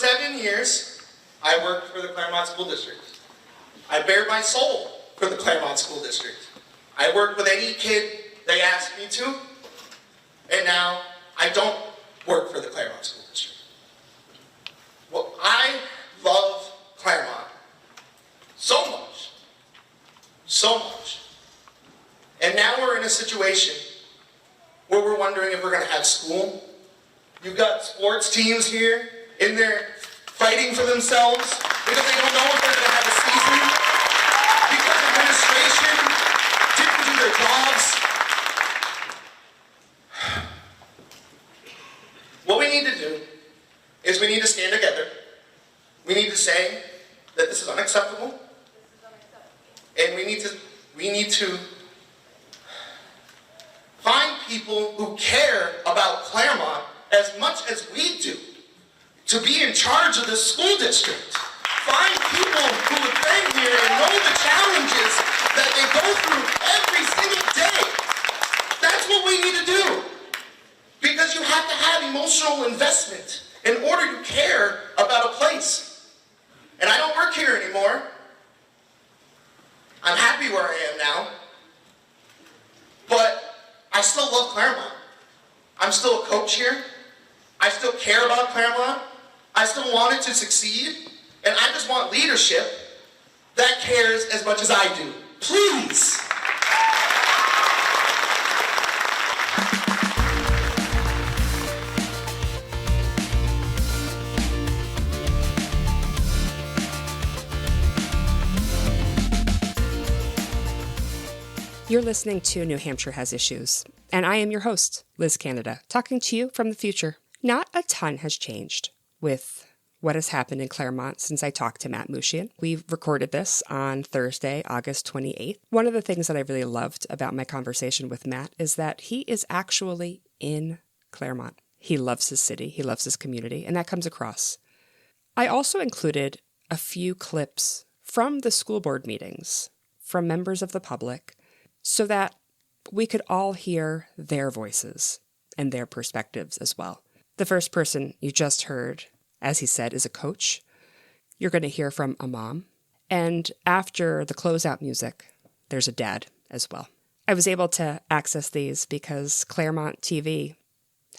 7 years, I worked for the Claremont School District. I bared my soul for the Claremont School District. I worked with any kid they asked me to, and now I don't work for the Claremont School District. Well, I love Claremont so much, so much. And now we're in a situation where we're wondering if we're going to have school. You've got sports teams here in there fighting for themselves because they don't know if they're going to have a season because administration didn't do their jobs. What we need to do is we need to stand together. We need to say that this is unacceptable. And we need to find people who care about Claremont as much as we do to be in charge of the school district. Find people who have been here and know the challenges that they go through every single day. That's what we need to do. Because you have to have emotional investment in order to care about a place. And I don't work here anymore. I'm happy where I am now. But I still love Claremont. I'm still a coach here. I still care about Claremont. I still want it to succeed. And I just want leadership that cares as much as I do. Please. You're listening to New Hampshire Has Issues, and I am your host, Liz Canada, talking to you from the future. Not a ton has changed with what has happened in Claremont since I talked to Matt Mooshian. We've recorded this on Thursday, August 28th. One of the things that I really loved about my conversation with Matt is that he is actually in Claremont. He loves his city, he loves his community, and that comes across. I also included a few clips from the school board meetings, from members of the public, so that we could all hear their voices and their perspectives as well. The first person you just heard, as he said, is a coach. You're going to hear from a mom. And after the closeout music, there's a dad as well. I was able to access these because Claremont TV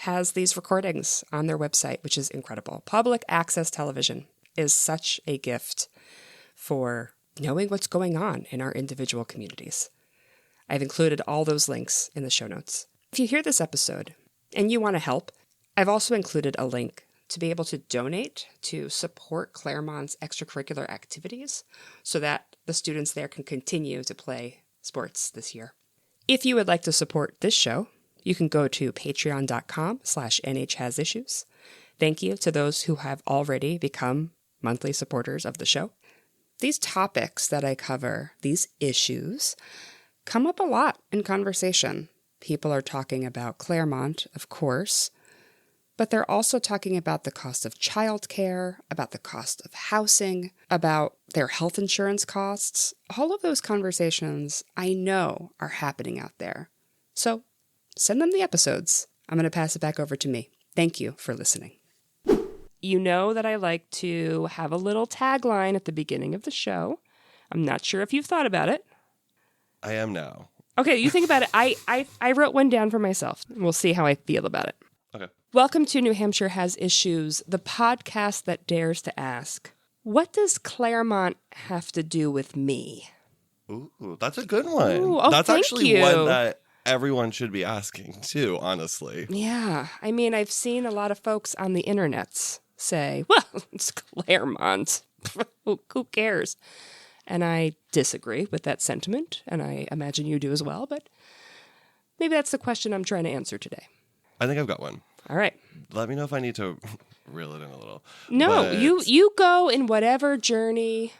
has these recordings on their website, which is incredible. Public access television is such a gift for knowing what's going on in our individual communities. I've included all those links in the show notes. If you hear this episode and you want to help, I've also included a link to be able to donate to support Claremont's extracurricular activities so that the students there can continue to play sports this year. If you would like to support this show, you can go to patreon.com/NHHasIssues. Thank you to those who have already become monthly supporters of the show. These topics that I cover, these issues, come up a lot in conversation. People are talking about Claremont, of course, but they're also talking about the cost of childcare, about the cost of housing, about their health insurance costs. All of those conversations I know are happening out there. So send them the episodes. I'm going to pass it back over to me. Thank you for listening. You know that I like to have a little tagline at the beginning of the show. I'm not sure if you've thought about it. I am now. Okay, you think about it. I wrote one down for myself. We'll see how I feel about it. Okay. Welcome to New Hampshire Has Issues, the podcast that dares to ask, what does Claremont have to do with me? Ooh, that's a good one. Ooh, oh, that's thank actually you. one that everyone should be asking too, honestly. Yeah. I mean, I've seen a lot of folks on the internets say, well, it's Claremont. Who cares? And I disagree with that sentiment, and I imagine you do as well, but maybe that's the question I'm trying to answer today. I think I've got one. All right. Let me know if I need to reel it in a little. No, but... you go in whatever journey.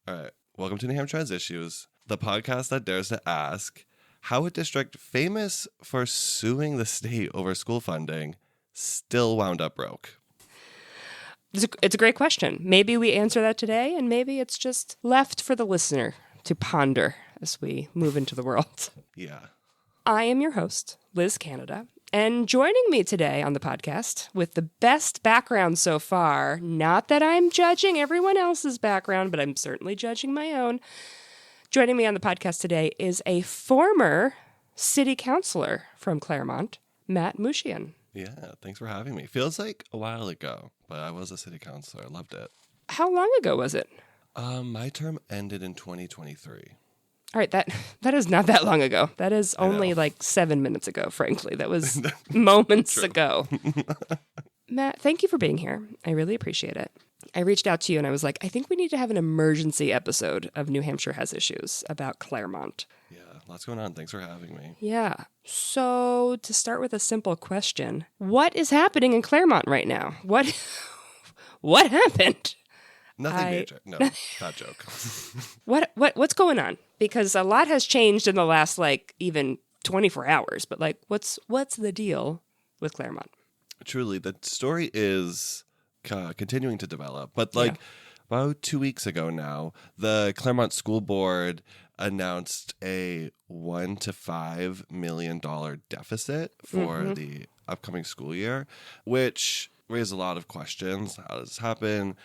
All right. Welcome to New Hampshire Has Issues, the podcast that dares to ask how a district famous for suing the state over school funding still wound up broke. It's a great question. Maybe we answer that today, and maybe it's just left for the listener to ponder as we move into the world. Yeah. I am your host, Liz Canada, And joining me today on the podcast with the best background so far, not that I'm judging everyone else's background, but I'm certainly judging my own. Joining me on the podcast today is a former City Councilor from Claremont, Matt Mooshian. Yeah, thanks for having me. Feels like a while ago, but I was a city councilor. I loved it. How long ago was it? My term ended in 2023. All right, that is not that long ago. That is only know. like 7 minutes ago, frankly. That was moments ago. Matt, thank you for being here. I really appreciate it. I reached out to you and I was like, I think we need to have an emergency episode of New Hampshire Has Issues about Claremont. Yeah, lots going on. Thanks for having me. Yeah. So to start with a simple question, what is happening in Claremont right now? What happened? Nothing major. No, bad joke. What's going on? Because a lot has changed in the last even 24 hours. But what's the deal with Claremont? Truly, the story is continuing to develop. But about 2 weeks ago now, the Claremont School Board announced a $1 to $5 million deficit for the upcoming school year, which raised a lot of questions. How does this happen?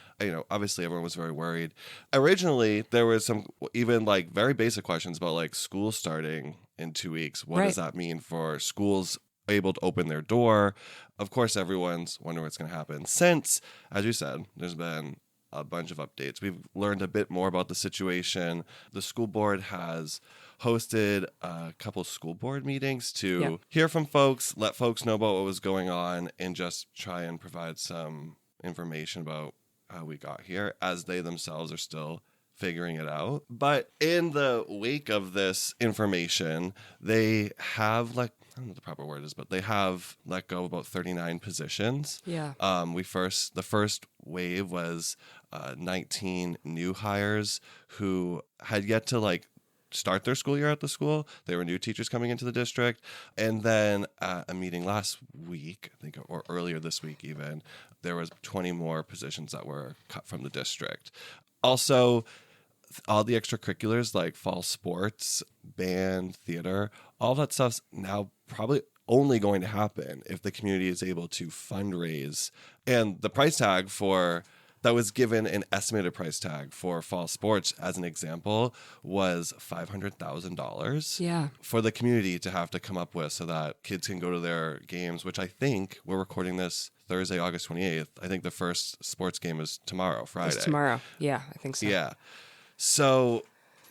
Obviously everyone was very worried. Originally, there was some even very basic questions about school starting in 2 weeks. What does that mean for schools able to open their door? Of course, everyone's wondering what's going to happen. Since, as you said, there's been a bunch of updates. We've learned a bit more about the situation. The school board has hosted a couple school board meetings to hear from folks, let folks know about what was going on, and just try and provide some information about how we got here, as they themselves are still figuring it out. But in the wake of this information, they have I don't know what the proper word is, but they have let go of about 39 positions. Yeah. The first wave was 19 new hires who had yet to start their school year at the school. They were new teachers coming into the district. And then at a meeting last week, I think, or earlier this week even, there was 20 more positions that were cut from the district. Also, all the extracurriculars like fall sports, band, theater, all that stuff's now probably only going to happen if the community is able to fundraise. And the price tag that was given, an estimated price tag for fall sports, as an example, was $500,000 for the community to have to come up with so that kids can go to their games, which I think we're recording this Thursday, August 28th. I think the first sports game is tomorrow, Friday. It's tomorrow. Yeah, I think so. Yeah. So,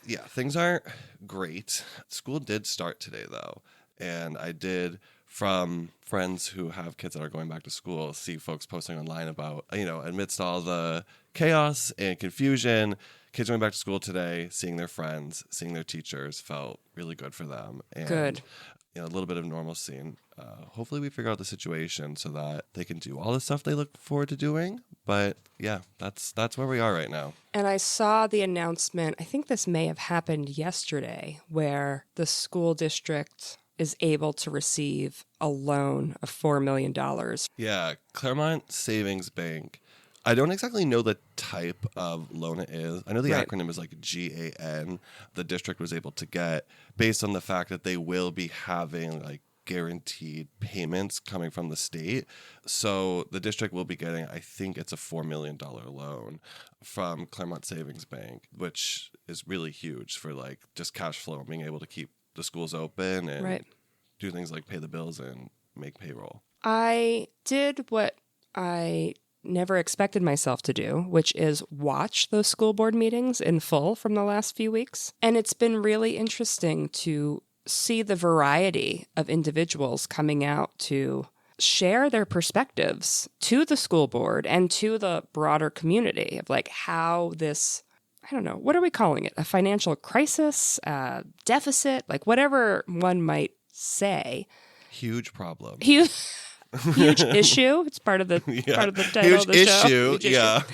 things aren't great. School did start today, though. And I did, from friends who have kids that are going back to school, see folks posting online about, amidst all the chaos and confusion, kids going back to school today, seeing their friends, seeing their teachers, felt really good for them. And, good. A little bit of normalcy. And hopefully we figure out the situation so that they can do all the stuff they look forward to doing. But that's where we are right now. And I saw the announcement, I think this may have happened yesterday, where the school district is able to receive a loan of $4 million. Yeah, Claremont Savings Bank. I don't exactly know the type of loan it is. I know the acronym is GAN. The district was able to get based on the fact that they will be having guaranteed payments coming from the state. So the district will be getting, I think it's a $4 million loan from Claremont Savings Bank, which is really huge for just cash flow and being able to keep the schools open and do things like pay the bills and make payroll. I did what I never expected myself to do, which is watch those school board meetings in full from the last few weeks. And it's been really interesting to see the variety of individuals coming out to share their perspectives to the school board and to the broader community of how this, I don't know, what are we calling it? A financial crisis, deficit, whatever one might say. Huge problem. Huge issue. It's part of the part of the title of the show. Huge issue.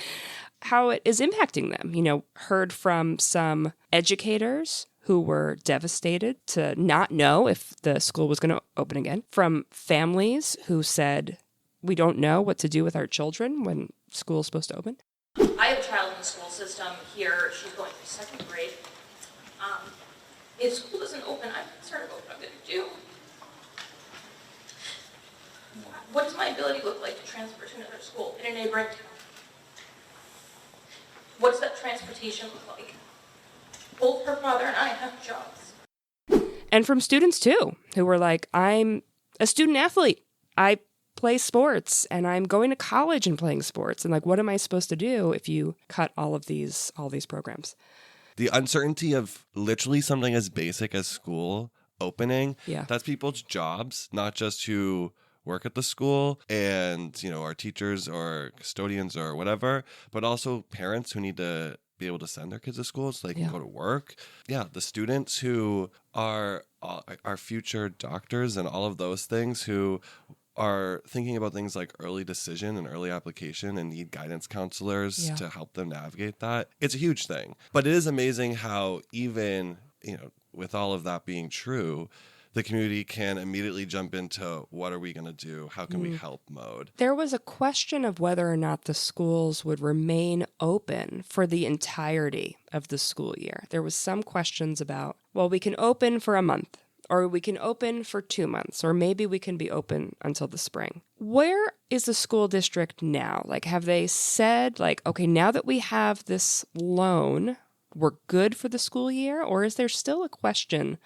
How it is impacting them. Heard from some educators who were devastated to not know if the school was going to open again. From families who said, we don't know what to do with our children when school's supposed to open. I have a child in the school system here. She's going through second grade. If school doesn't open, I'm concerned about what I'm going to do. What does my ability look like to transfer to another school in a neighboring town? What does that transportation look like? Both her father and I have jobs. And from students too, who were like, I'm a student athlete. I play sports and I'm going to college and playing sports. And like, what am I supposed to do if you cut all these programs? The uncertainty of literally something as basic as school opening, that's people's jobs, not just who work at the school and, our teachers or custodians or whatever, but also parents who need to be able to send their kids to school so they can go to work. Yeah, the students who are our future doctors and all of those things who are thinking about things like early decision and early application and need guidance counselors to help them navigate that. It's a huge thing. But it is amazing how even, with all of that being true, the community can immediately jump into what are we going to do? How can we help mode? There was a question of whether or not the schools would remain open for the entirety of the school year. There was some questions about, well, we can open for a month, or we can open for 2 months, or maybe we can be open until the spring. Where is the school district now? Like, have they said, like, okay, now that we have this loan, we're good for the school year? Or is there still a question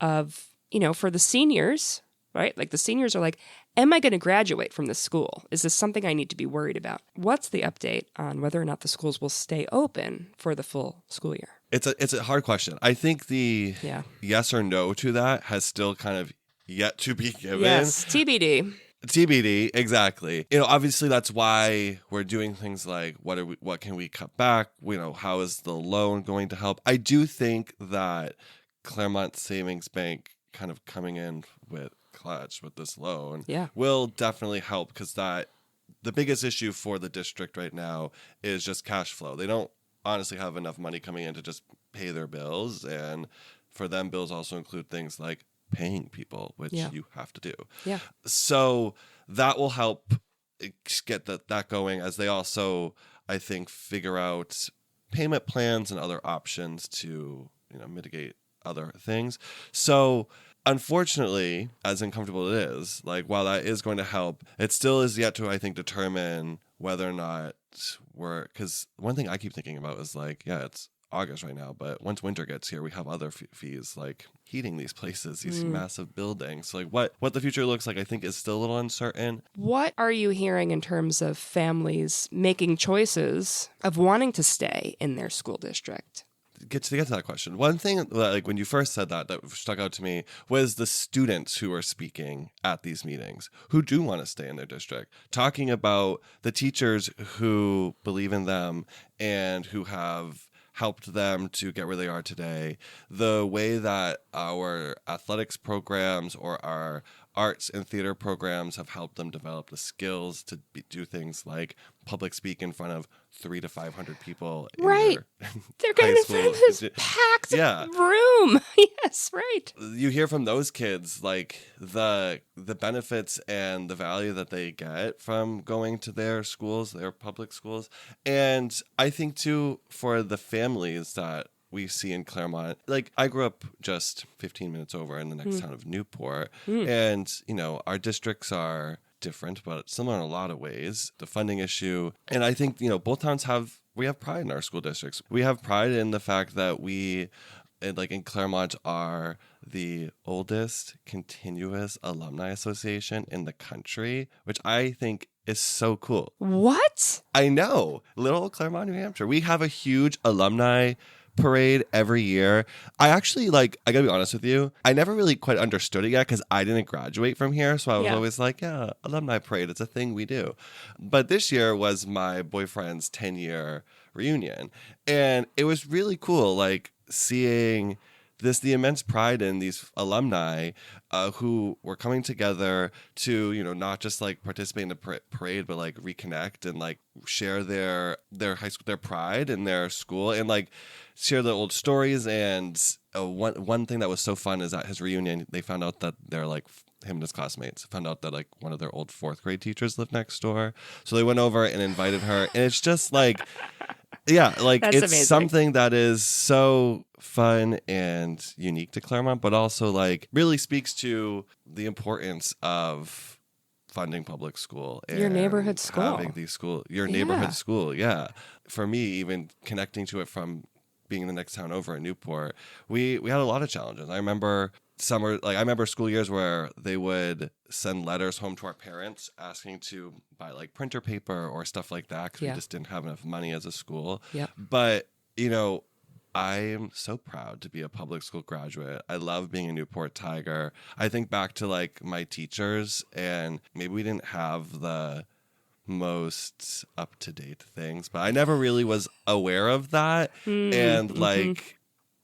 of, for the seniors, right? Like the seniors are like, am I going to graduate from this school? Is this something I need to be worried about? What's the update on whether or not the schools will stay open for the full school year? It's a hard question. I think the yes or no to that has still kind of yet to be given. Yes, TBD. TBD, exactly. Obviously that's why we're doing things like what can we cut back? How is the loan going to help? I do think that Claremont Savings Bank kind of coming in with clutch with this loan will definitely help, because the biggest issue for the district right now is just cash flow. They don't honestly have enough money coming in to just pay their bills, and for them bills also include things like paying people, which you have to do. Yeah. So that will help get that going, as they also, I think, figure out payment plans and other options to mitigate other things. So unfortunately, as uncomfortable it is, like, while that is going to help, it still is yet to, I think, determine whether or not because one thing I keep thinking about is like, it's August right now, but once winter gets here, we have other fees like heating these places, these massive buildings. So like what the future looks like, I think, is still a little uncertain. What are you hearing in terms of families making choices of wanting to stay in their school district? To get to that question, one thing, like when you first said that stuck out to me was the students who are speaking at these meetings who do want to stay in their district, talking about the teachers who believe in them and who have helped them to get where they are today, the way that our athletics programs or our arts and theater programs have helped them develop the skills to do things like public speak in front of 300 to 500 people. Right. They're going in front of this packed room. Yes, right. You hear from those kids like the benefits and the value that they get from going to their schools, their public schools. And I think too, for the families that we see in Claremont, like I grew up just 15 minutes over in the next town of Newport, and our districts are different but similar in a lot of ways. The funding issue, and I think both towns have pride in our school districts. We have pride in the fact that we, like in Claremont, are the oldest continuous alumni association in the country, which I think is so cool. What? I know, little Claremont, New Hampshire. We have a huge alumni parade every year. I actually, I gotta be honest with you, I never really quite understood it yet because I didn't graduate from here. So I was always like, alumni parade, it's a thing we do. But this year was my boyfriend's 10-year reunion. And it was really cool, seeing the immense pride in these alumni who were coming together to, not just participate in the parade, but reconnect and share their high school, their pride in their school, and share the old stories. And one thing that was so fun is at his reunion, they found out that they're him and his classmates found out that one of their old 4th grade teachers lived next door. So they went over and invited her, and it's just it's amazing. Something that is so fun and unique to Claremont, but also really speaks to the importance of funding public school. Your and neighborhood school. Having these your Yeah. neighborhood school. Yeah. For me, even connecting to it from being in the next town over in Newport, we had a lot of challenges. I remember I remember school years where they would send letters home to our parents asking to buy like printer paper or stuff like that because Yeah. we just didn't have enough money as a school. Yep. But, you know, I am so proud to be a public school graduate. I love being a Newport Tiger. I think back to like my teachers, and maybe we didn't have the most up-to-date things, but I never really was aware of that. And like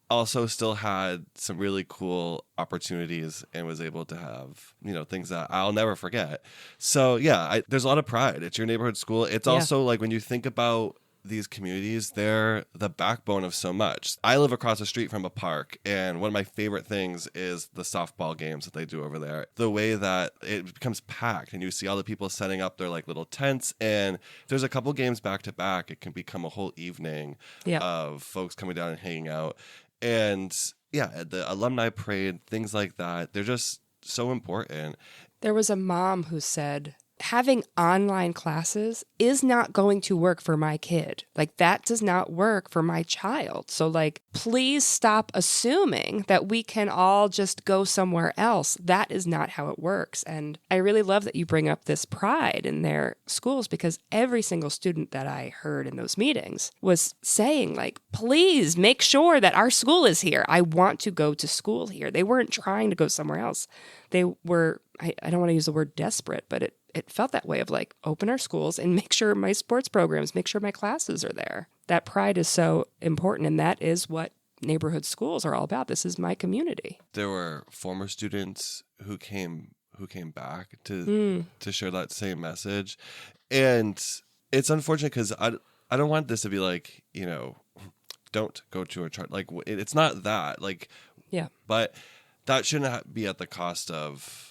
also still had some really cool opportunities and was able to have, you know, things that I'll never forget. So yeah, there's a lot of pride. It's your neighborhood school. It's also like when you think about these communities, they're the backbone of so much. I live across the street from a park, and one of my favorite things is the softball games that they do over there. The way that it becomes packed, and you see all the people setting up their like little tents, and if there's a couple games back to back, it can become a whole evening of folks coming down and hanging out. And yeah, the alumni parade, things like that, they're just so important. There was a mom who said, having online classes is not going to work for my kid. Like, that does not work for my child. So, like, please stop assuming that we can all just go somewhere else. That is not how it works. And I really love that you bring up this pride in their schools, because every single student that I heard in those meetings was saying, like, please make sure that our school is here. I want to go to school here. They weren't trying to go somewhere else. They were, I don't want to use the word desperate, but it felt that way of like, open our schools and make sure my sports programs, make sure my classes are there. That pride is so important, and that is what neighborhood schools are all about. This is my community. There were former students who came back to share that same message, and it's unfortunate because I don't want this to be like, you know, don't go to a church. Like, it's not that, like, Yeah. but that shouldn't be at the cost of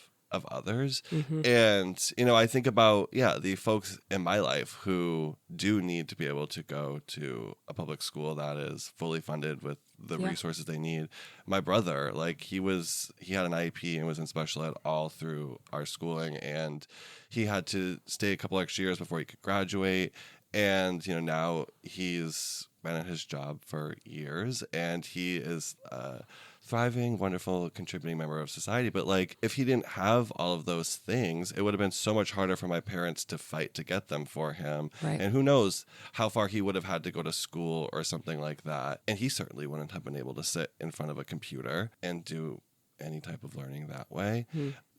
others. And, you know, I think about, the folks in my life who do need to be able to go to a public school that is fully funded with the resources they need. My brother, like, he had an IEP and was in special ed all through our schooling, and he had to stay a couple extra years before he could graduate. And, you know, now he's been at his job for years, and he is thriving, wonderful, contributing member of society. But like, if he didn't have all of those things, it would have been so much harder for my parents to fight to get them for him. Right. And who knows how far he would have had to go to school or something like that. And he certainly wouldn't have been able to sit in front of a computer and do any type of learning that way.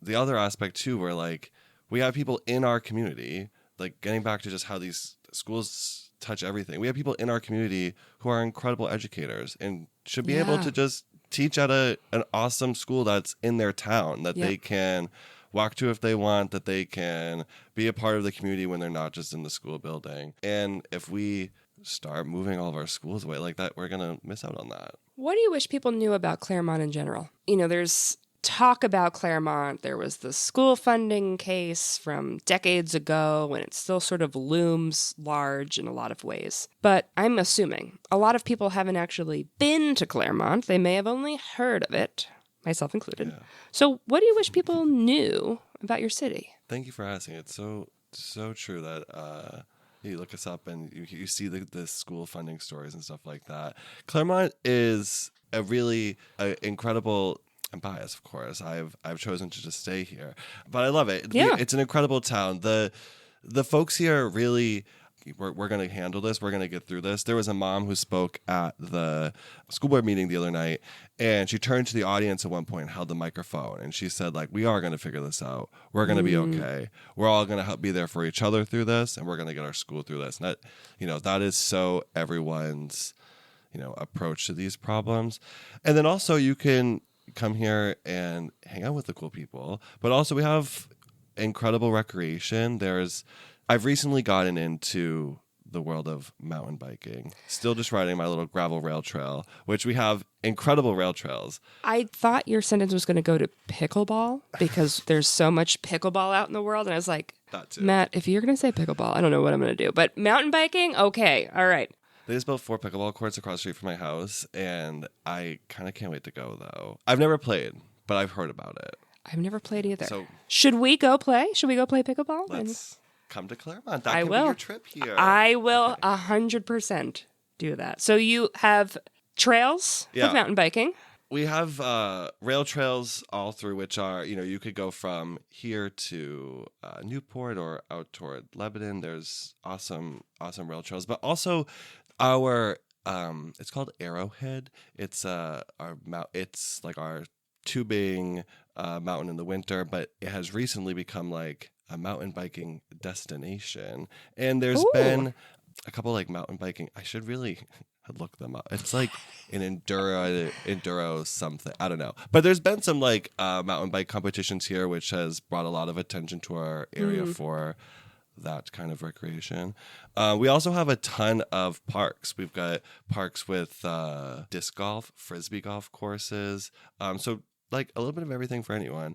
The other aspect too, where like, we have people in our community, like getting back to just how these schools touch everything. We have people in our community who are incredible educators and should be able to just teach at an awesome school that's in their town, that they can walk to if they want, that they can be a part of the community when they're not just in the school building. And if we start moving all of our schools away like that, we're going to miss out on that. What do you wish people knew about Claremont in general? You know, there's talk about Claremont. There was the school funding case from decades ago when it still sort of looms large in a lot of ways. But I'm assuming a lot of people haven't actually been to Claremont. They may have only heard of it, myself included. Yeah. So what do you wish people knew about your city? Thank you for asking. It's so true that you look us up and you see the school funding stories and stuff like that. Claremont is a really incredible. I'm biased, of course. I've chosen to just stay here, but I love it. Yeah. It's an incredible town. The folks here really. We're going to handle this. We're going to get through this. There was a mom who spoke at the school board meeting the other night, and she turned to the audience at one point and held the microphone, and she said, like, we are going to figure this out. We're going to be okay. We're all going to help be there for each other through this, and we're going to get our school through this. And that, you know, that is so everyone's, you know, approach to these problems. And then also you can come here and hang out with the cool people, but also we have incredible recreation. I've recently gotten into the world of mountain biking, still just riding my little gravel rail trail, which we have incredible rail trails. I thought your sentence was going to go to pickleball because there's so much pickleball out in the world. And I was like, That too. Matt, if you're going to say pickleball, I don't know what I'm going to do. But mountain biking? Okay. All right. They just built 4 pickleball courts across the street from my house, and I kind of can't wait to go, though. I've never played, but I've heard about it. I've never played either. So Should we go play? Should we go play pickleball? let's come to Claremont. That I can will. be your trip here. I will 100% do that. So you have trails Yeah. with mountain biking. We have rail trails all through, which are, you could go from here to Newport or out toward Lebanon. There's awesome rail trails, but also our it's called Arrowhead. It's it's like our tubing mountain in the winter, but it has recently become like a mountain biking destination. And there's been a couple like mountain biking. I should really look them up. It's like an enduro something. I don't know. But there's been some like mountain bike competitions here, which has brought a lot of attention to our area for that kind of recreation. We also have a ton of parks. We've got parks with disc golf, frisbee golf courses. So like a little bit of everything for anyone.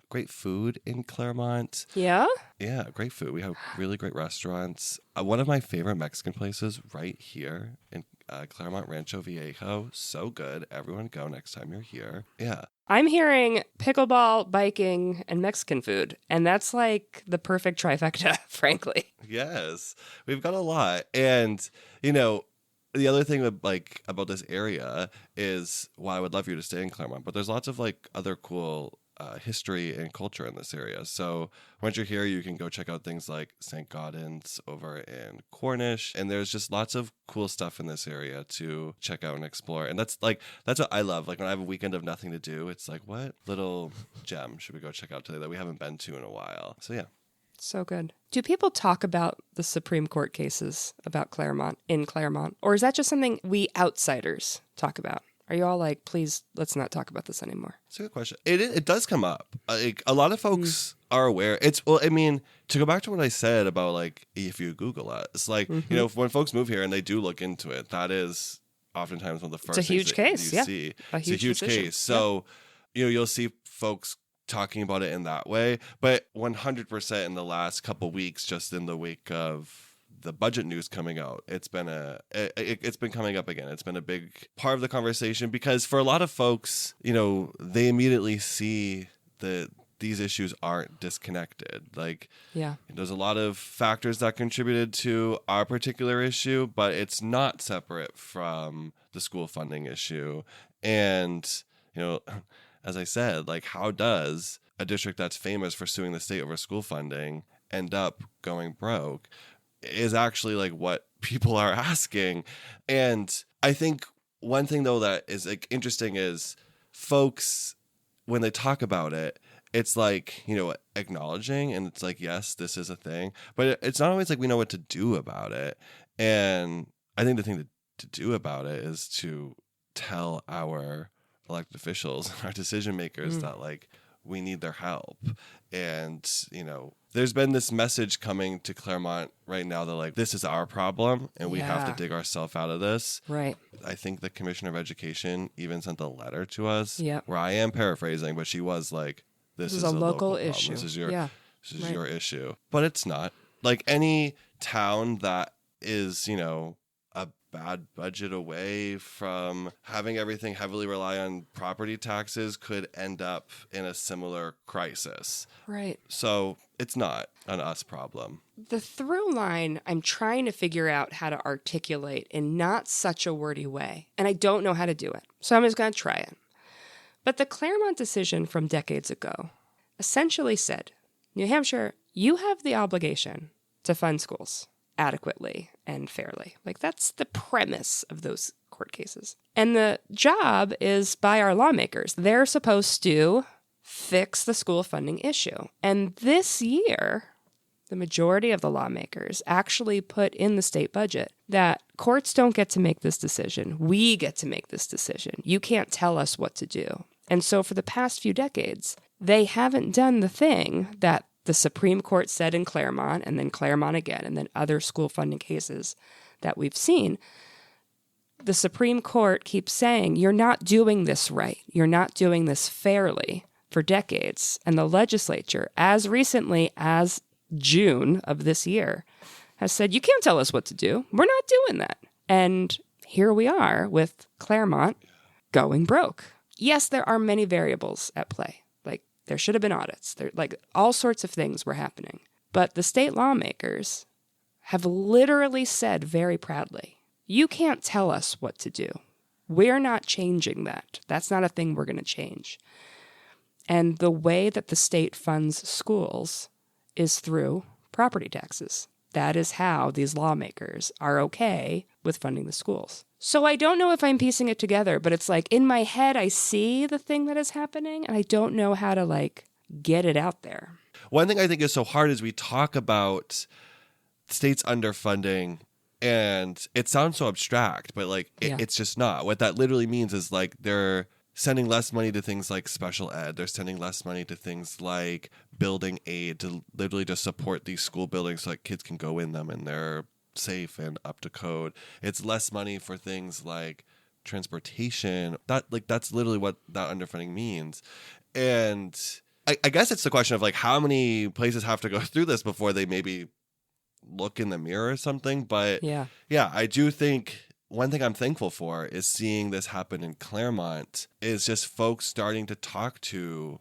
Great food in Claremont. Yeah? Yeah, great food. We have really great restaurants. One of my favorite Mexican places right here in Claremont, Rancho Viejo. So good. Everyone go next time you're here. Yeah. I'm hearing pickleball, biking, and Mexican food. And that's like the perfect trifecta, frankly. Yes. We've got a lot. And, the other thing about this area is why I would love you to stay in Claremont, but there's lots of like other cool history and culture in this area. So once you're here, you can go check out things like St. Gaudens over in Cornish, and there's just lots of cool stuff in this area to check out and explore. And that's what I love. Like when I have a weekend of nothing to do, it's like, what little gem should we go check out today that we haven't been to in a while? So yeah. So good. Do people talk about the Supreme Court cases about Claremont in Claremont? Or is that just something we outsiders talk about? Are you all like, please, let's not talk about this anymore? That's a good question. It does come up. Like, a lot of folks are aware. To go back to what I said about like, if you Google it, it's like, when folks move here and they do look into it, that is oftentimes one of the first it's a huge case. you Yeah. see. It's a huge decision. case. So, you'll see folks talking about it in that way, but 100% in the last couple weeks, just in the wake of the budget news coming out, it's been coming up again. It's been a big part of the conversation because for a lot of folks, they immediately see that these issues aren't disconnected. Like, yeah, there's a lot of factors that contributed to our particular issue, but it's not separate from the school funding issue. And, as I said, like, how does a district that's famous for suing the state over school funding end up going broke is actually like what people are asking. And I think one thing though that is like interesting is folks, when they talk about it, it's like, acknowledging, and it's like, yes, this is a thing, but it's not always like we know what to do about it. And I think the thing to do about it is to tell our elected officials, our decision makers, that like we need their help. And there's been this message coming to Claremont right now that like this is our problem and we have to dig ourselves out of this. Right. I think the Commissioner of Education even sent a letter to us where I am paraphrasing, but she was like, this is a local issue. This is your issue. But it's not. Like any town that is, a bad budget away from having everything heavily rely on property taxes could end up in a similar crisis. Right. So it's not an us problem. The through line I'm trying to figure out how to articulate in not such a wordy way, and I don't know how to do it. So I'm just going to try it. But the Claremont decision from decades ago essentially said, New Hampshire, you have the obligation to fund schools adequately and fairly. Like, that's the premise of those court cases. And the job is by our lawmakers. They're supposed to fix the school funding issue. And this year, the majority of the lawmakers actually put in the state budget that courts don't get to make this decision. We get to make this decision. You can't tell us what to do. And so for the past few decades, they haven't done the thing that the Supreme Court said in Claremont, and then Claremont again, and then other school funding cases that we've seen. The Supreme Court keeps saying, you're not doing this right. You're not doing this fairly for decades. And the legislature, as recently as June of this year, has said, you can't tell us what to do. We're not doing that. And here we are with Claremont going broke. Yes, there are many variables at play. Like, There should have been audits. There, like, all sorts of things were happening. But the state lawmakers have literally said very proudly, you can't tell us what to do. We're not changing that. That's not a thing we're going to change. And the way that the state funds schools is through property taxes. That is how these lawmakers are okay with funding the schools. So I don't know if I'm piecing it together, but it's like in my head, I see the thing that is happening and I don't know how to like get it out there. One thing I think is so hard is we talk about states underfunding and it sounds so abstract, but like it's just not. What that literally means is like they're sending less money to things like special ed. They're sending less money to things like building aid to literally just support these school buildings so that kids can go in them and they're safe and up to code. It's less money for things like transportation. That's literally what that underfunding means. And I guess it's the question of like how many places have to go through this before they maybe look in the mirror or something. But yeah, I do think one thing I'm thankful for is seeing this happen in Claremont is just folks starting to talk to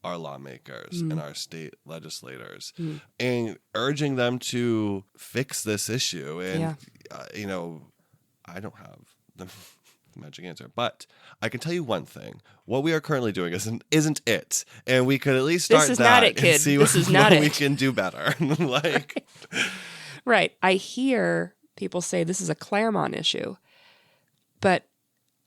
our lawmakers and our state legislators and urging them to fix this issue. And, I don't have the magic answer, but I can tell you one thing. What we are currently doing isn't it. And we could at least start this is that not it, kid. and see this is not what it. we can do better. Right. I hear people say this is a Claremont issue, but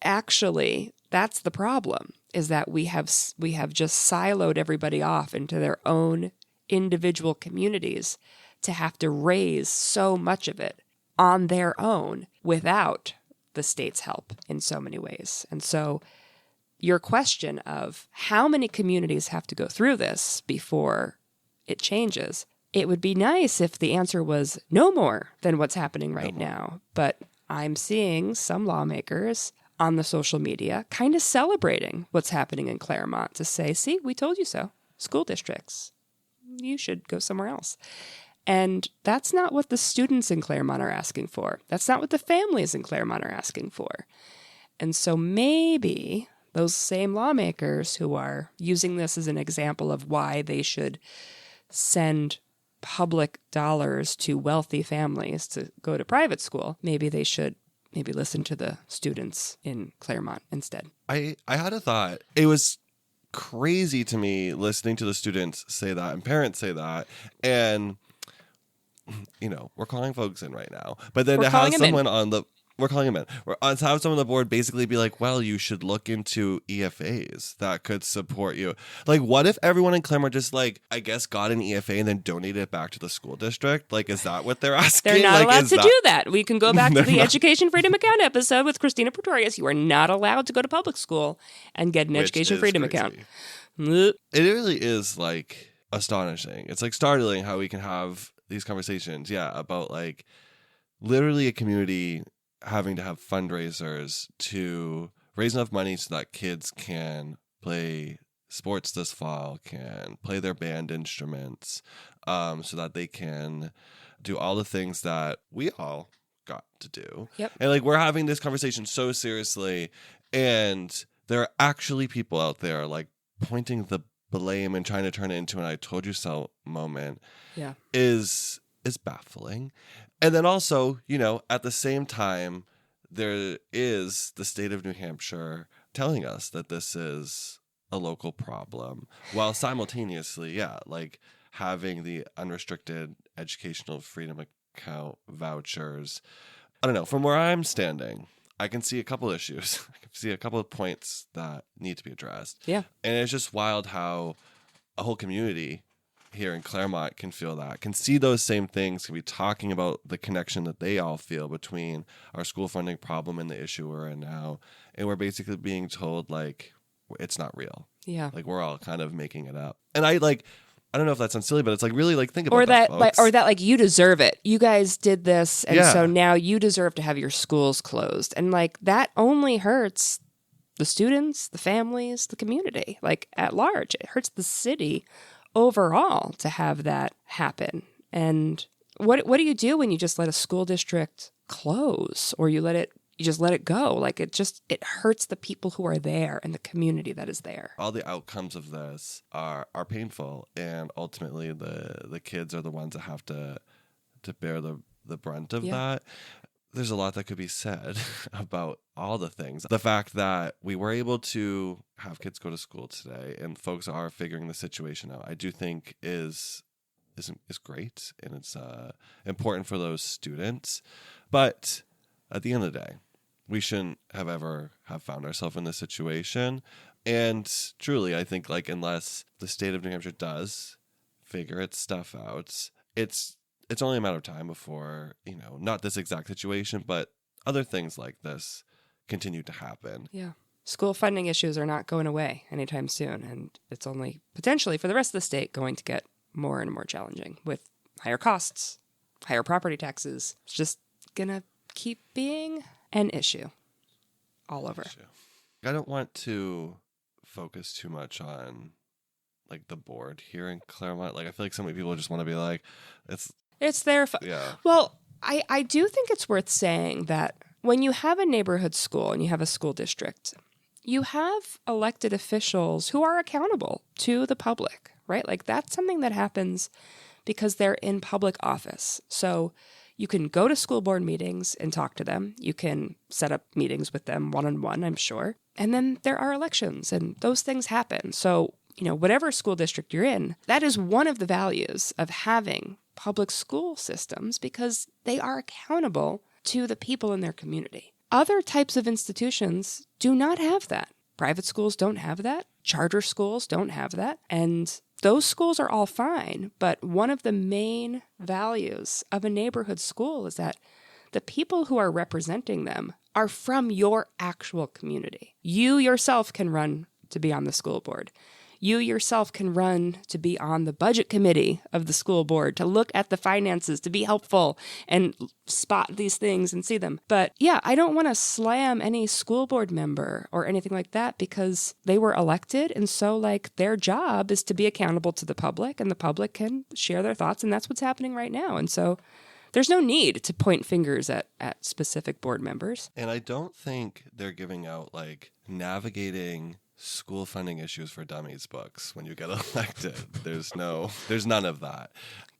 actually that's the problem, is that we have just siloed everybody off into their own individual communities to have to raise so much of it on their own without the state's help in so many ways. And so your question of how many communities have to go through this before it changes, it would be nice if the answer was no more than what's happening right now. But I'm seeing some lawmakers on the social media kind of celebrating what's happening in Claremont to say, see, we told you so. School districts, you should go somewhere else. And that's not what the students in Claremont are asking for. That's not what the families in Claremont are asking for. And so maybe those same lawmakers who are using this as an example of why they should send public dollars to wealthy families to go to private school, maybe they should listen to the students in Claremont instead. I had a thought. It was crazy to me listening to the students say that and parents say that. And, we're calling folks in right now. But then to have someone on the... We're calling them in. To have someone on the board basically be like, well, you should look into EFAs that could support you. Like, what if everyone in Claremont just, like, I guess got an EFA and then donated it back to the school district? Like, is that what they're asking? They're not like, allowed to do that. We can go back to the Education Freedom Account episode with Christina Pretorius. You are not allowed to go to public school and get an Education Freedom Account. It really is, like, astonishing. It's, like, startling how we can have these conversations, about, like, literally a community having to have fundraisers to raise enough money so that kids can play sports this fall, can play their band instruments, so that they can do all the things that we all got to do. Yep. And like we're having this conversation so seriously, and there are actually people out there like pointing the blame and trying to turn it into an "I told you so" moment. Yeah. Is baffling. And then also, at the same time, there is the state of New Hampshire telling us that this is a local problem, while simultaneously, like having the unrestricted educational freedom account vouchers. I don't know. From where I'm standing, I can see a couple issues. I can see a couple of points that need to be addressed. Yeah. And it's just wild how a whole community here in Claremont can feel that, can see those same things, can be talking about the connection that they all feel between our school funding problem and the issue we're in now. And we're basically being told, like, it's not real. Yeah. Like, we're all kind of making it up. And I don't know if that sounds silly, but it's like, really, like, think about that, folks. Or that, you deserve it. You guys did this, and so now you deserve to have your schools closed. And, like, that only hurts the students, the families, the community, like, at large. It hurts the city overall to have that happen. And what do you do when you just let a school district close, or you let it you just let it go. Like it hurts the people who are there and the community that is there. All the outcomes of this are painful, and ultimately the kids are the ones that have to bear the brunt of that. There's a lot that could be said about all the things. The fact that we were able to have kids go to school today and folks are figuring the situation out, I do think is great, and it's important for those students. But at the end of the day, we shouldn't have ever have found ourselves in this situation. And truly, I think unless the state of New Hampshire does figure its stuff out, it's only a matter of time before, not this exact situation, but other things like this continue to happen. Yeah. School funding issues are not going away anytime soon, and it's only potentially for the rest of the state going to get more and more challenging with higher costs, higher property taxes. It's just going to keep being an issue all over. I don't want to focus too much on the board here in Claremont. I feel like so many people just want to be like, it's their yeah. Well, I do think it's worth saying that when you have a neighborhood school and you have a school district, you have elected officials who are accountable to the public, right? That's something that happens because they're in public office. So you can go to school board meetings and talk to them. You can set up meetings with them one-on-one, I'm sure. And then there are elections and those things happen. So, whatever school district you're in, that is one of the values of having public school systems because they are accountable to the people in their community. Other types of institutions do not have that. Private schools don't have that. Charter schools don't have that. And those schools are all fine. But one of the main values of a neighborhood school is that the people who are representing them are from your actual community. You yourself can run to be on the school board. You yourself can run to be on the budget committee of the school board, to look at the finances, to be helpful and spot these things and see them. But yeah, I don't want to slam any school board member or anything like that because they were elected. And so their job is to be accountable to the public, and the public can share their thoughts. And that's what's happening right now. And so there's no need to point fingers at specific board members. And I don't think they're giving out navigating school funding issues for dummies books when you get elected. There's none of that.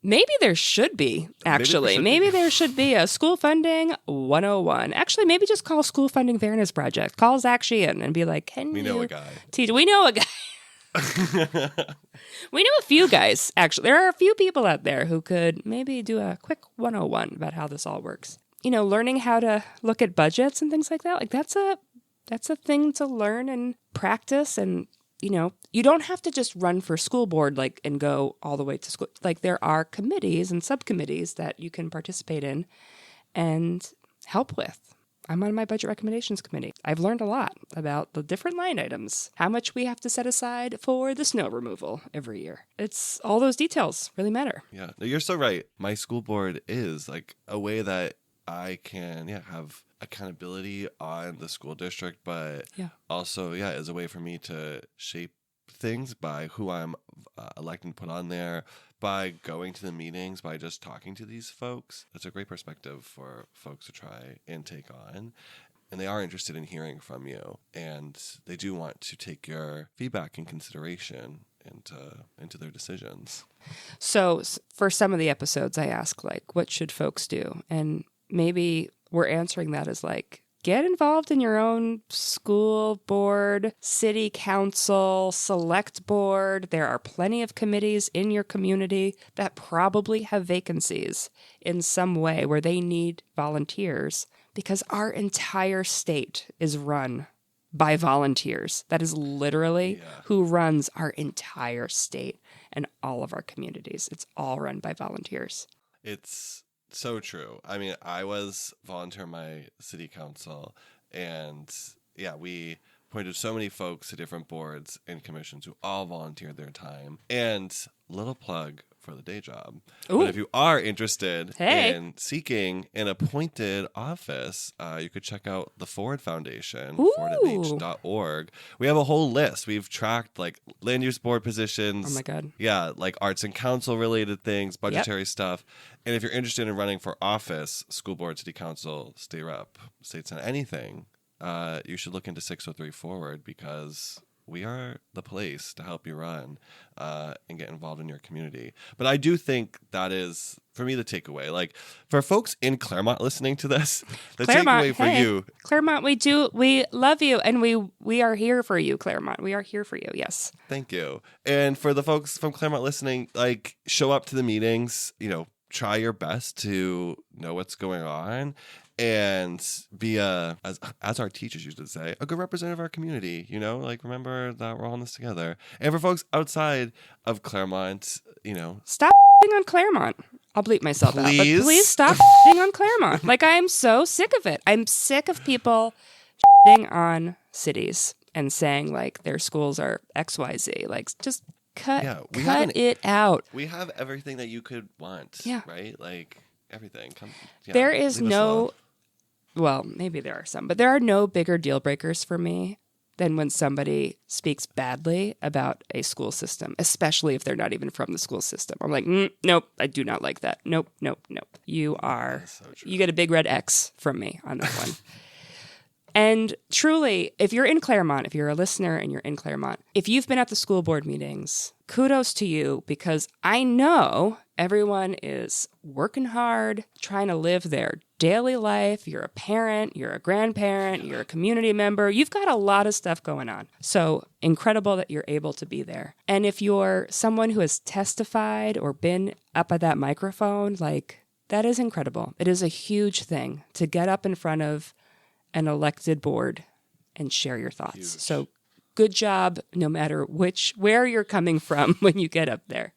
Maybe there should be, actually. Maybe there should be a school funding 101. Actually, maybe just call School Funding Fairness Project. Call Zach Sheehan and be like, we know a guy. We know a guy. We know a few guys, actually. There are a few people out there who could maybe do a quick 101 about how this all works. Learning how to look at budgets and things like that. That's a thing to learn and practice. And, you don't have to just run for school board and go all the way to school. There are committees and subcommittees that you can participate in and help with. I'm on my budget recommendations committee. I've learned a lot about the different line items, how much we have to set aside for the snow removal every year. It's all those details really matter. Yeah, no, you're so right. My school board is a way that I can have accountability on the school district, but also is a way for me to shape things by who I'm electing to put on there, by going to the meetings, by just talking to these folks. It's a great perspective for folks to try and take on. And they are interested in hearing from you, and they do want to take your feedback in consideration into their decisions. So for some of the episodes, I ask what should folks do? And maybe we're answering that as get involved in your own school board, city council, select board. There are plenty of committees in your community that probably have vacancies in some way where they need volunteers because our entire state is run by volunteers. That is literally who runs our entire state and all of our communities. It's all run by volunteers. It's so true. I mean, I was volunteer in my city council, and we appointed so many folks to different boards and commissions who all volunteered their time. And little plug for the day job. Ooh. But if you are interested Hey. in seeking an appointed office, you could check out the Forward Foundation, Ooh. forwardnh.org. We have a whole list. We've tracked like land use board positions. Oh my God. Yeah, like arts and council related things, budgetary stuff. And if you're interested in running for office, school board, city council, state rep, state senate, anything, you should look into 603 Forward, because we are the place to help you run and get involved in your community. But I do think that is, for me, the takeaway. Like, for folks in Claremont listening to this, the takeaway for you. Claremont, we love you, and we are here for you, Claremont. We are here for you, yes. Thank you. And for the folks from Claremont listening, like, show up to the meetings, try your best to know what's going on and be as our teachers used to say, a good representative of our community, like, remember that we're all in this together. And for folks outside of Claremont, Stop on Claremont. I'll bleep myself out, but please stop on Claremont. Like, I am so sick of it. I'm sick of people on cities and saying, like, their schools are XYZ. Like, just cut it out. We have everything that you could want, right? Like, everything. There is no... Well, maybe there are some, but there are no bigger deal breakers for me than when somebody speaks badly about a school system, especially if they're not even from the school system. I'm like, nope, I do not like that. Nope. You get a big red X from me on that one. And truly, if you're in Claremont, if you're a listener and you're in Claremont, if you've been at the school board meetings, kudos to you, because I know everyone is working hard, trying to live their daily life. You're a parent, you're a grandparent, you're a community member. You've got a lot of stuff going on. So incredible that you're able to be there. And if you're someone who has testified or been up at that microphone, like, that is incredible. It is a huge thing to get up in front of an elected board and share your thoughts. Huge. So good job, no matter where you're coming from when you get up there.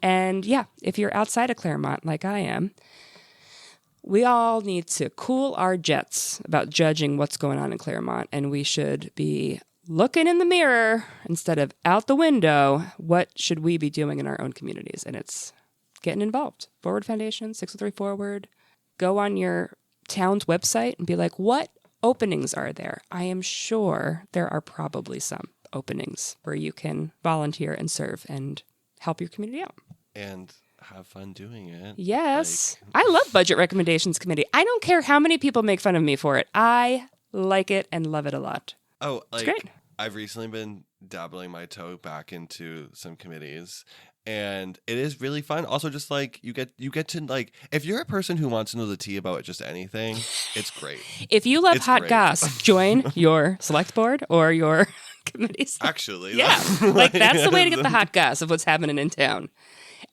And yeah, if you're outside of Claremont, like I am, we all need to cool our jets about judging what's going on in Claremont, and we should be looking in the mirror instead of out the window. What should we be doing in our own communities? And it's getting involved. Forward Foundation, 603 Forward. Go on your town's website and be like, what openings are there? I am sure there are probably some openings where you can volunteer and serve and help your community out. And have fun doing it. Yes. I love Budget Recommendations Committee. I don't care how many people make fun of me for it. I like it and love it a lot. Oh, it's great. I've recently been dabbling my toe back into some committees, and it is really fun. Also, just like you get to, like, if you're a person who wants to know the tea about just anything, it's great. If you love hot goss, join your select board or your committees. Actually, yeah, like, that's the way to get the hot goss of what's happening in town.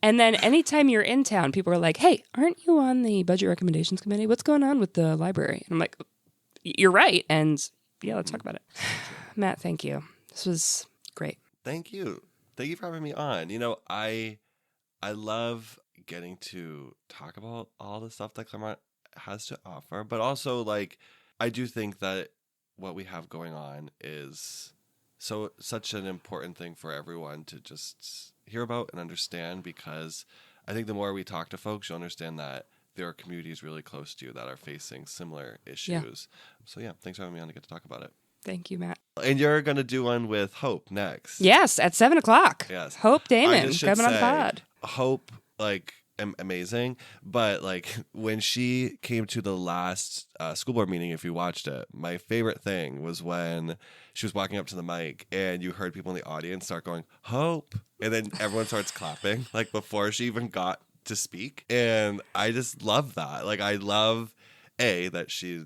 And then anytime you're in town, people are like, hey, aren't you on the Budget Recommendations Committee? What's going on with the library? And I'm like, you're right. And yeah, let's talk about it. Matt, thank you. This was great. Thank you. Thank you for having me on. I love getting to talk about all the stuff that Claremont has to offer, but also, like, I do think that what we have going on is such an important thing for everyone to just hear about and understand, because I think the more we talk to folks, you'll understand that there are communities really close to you that are facing similar issues. So yeah, thanks for having me on to get to talk about it. Thank you, Matt. And you're going to do one with Hope next. Yes, at 7:00. Yes. Hope Damon coming on the pod. Hope, like, amazing, but, like, when she came to the last school board meeting, if you watched it, my favorite thing was when she was walking up to the mic and you heard people in the audience start going, Hope, and then everyone starts clapping, like, before she even got to speak. And I just love that. Like, I love that she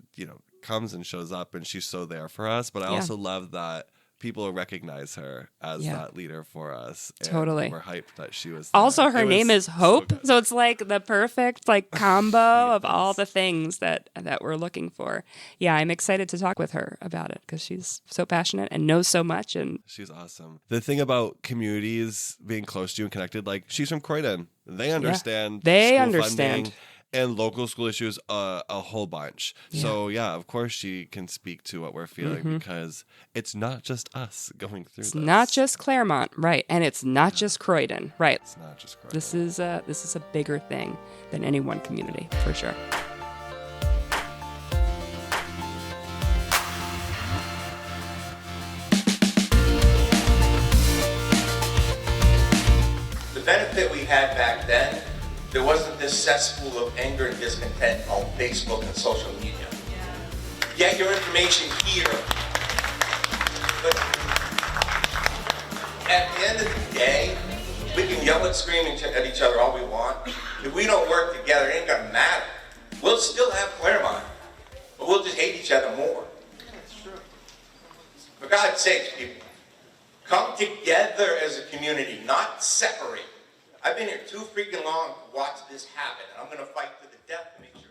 comes and shows up and she's so there for us, but I also love that people recognize her as that leader for us. And totally. we're hyped that she was there. Also, her name is Hope, so it's like the perfect, like, combo of all the things that we're looking for. Yeah, I'm excited to talk with her about it because she's so passionate and knows so much. And she's awesome. The thing about communities being close to you and connected, like, she's from Croydon. They understand. They school understand. funding. and local school issues a whole bunch. Yeah. So yeah, of course she can speak to what we're feeling because it's not just us going through It's this. not just Claremont, right? And it's not just Croydon, right? It's not just Croydon. This is a bigger thing than any one community, for sure. The benefit we had back then, there wasn't this cesspool of anger and discontent on Facebook and social media. Get your information here. But at the end of the day, we can yell and scream at each other all we want. If we don't work together, it ain't gonna matter. We'll still have Claremont, but we'll just hate each other more. That's true. For God's sakes, people, come together as a community, not separate. I've been here too freaking long to watch this happen, and I'm gonna fight to the death to make sure